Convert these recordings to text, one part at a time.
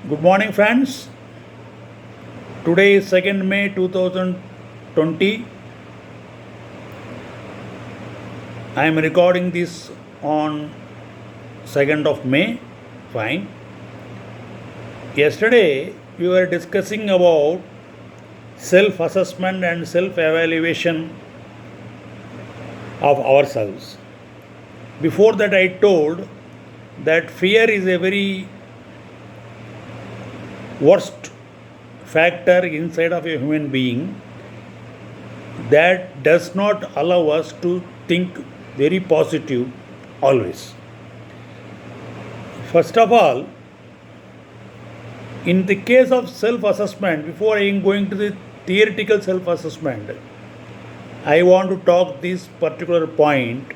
Good morning, friends. Today is 2nd May 2020. I am recording this on 2nd of May. Fine. Yesterday, we were discussing about self assessment and self evaluation of ourselves. Before that, I told that fear is a very worst factor inside of a human being that does not allow us to think very positive always. First of all, in the case of self assessment, before I am going to the theoretical self assessment, I want to talk this particular point,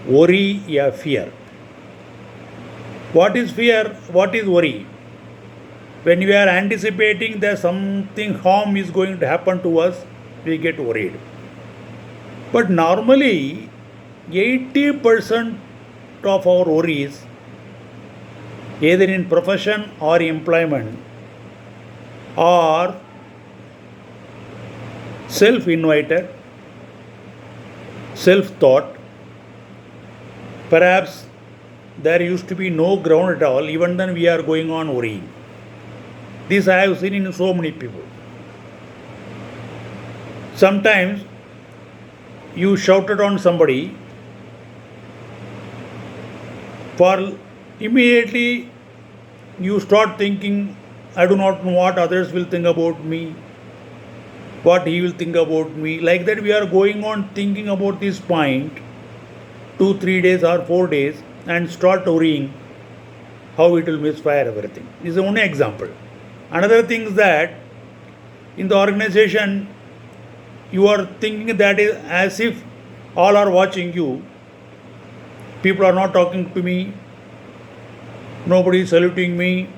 worry or fear. What is fear? What is worry? When we are anticipating that something harm is going to happen to us, we get worried. But normally, 80% of our worries, either in profession or employment, are self invited, self thought. Perhaps there used to be no ground at all, even then we are going on worrying. This I have seen in so many people. Sometimes you shouted on somebody, for immediately you start thinking, I do not know what others will think about me, what he will think about me. Like that, we are going on thinking about this point 2, 3 days or 4 days and start worrying how it will misfire everything. This is only example. Another thing is that in the organization, you are thinking that is as if all are watching you. People are not talking to me. Nobody is saluting me.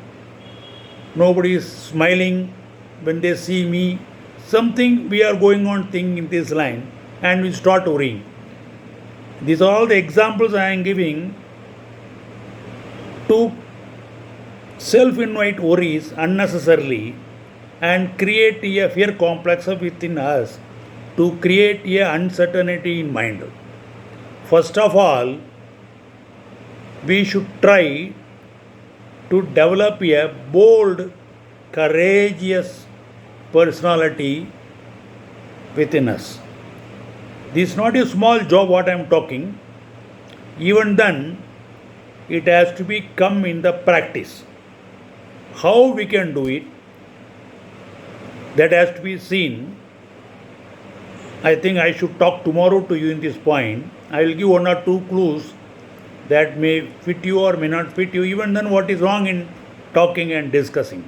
Nobody is smiling when they see me. Something we are going on thinking in this line and we start worrying. These are all the examples I am giving to self-invite worries unnecessarily and create a fear complex within us to create a uncertainty in mind. First of all, we should try to develop a bold, courageous personality within us. This is not a small job what I am talking. Even then, it has to be come in the practice. How we can do it, that has to be seen. I think I should talk tomorrow to you in this point. I will give 1 or 2 clues that may fit you or may not fit you. Even then, what is wrong in talking and discussing?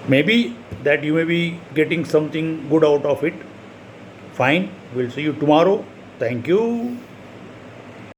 Maybe that you may be getting something good out of it. Fine, we'll see you tomorrow. Thank you.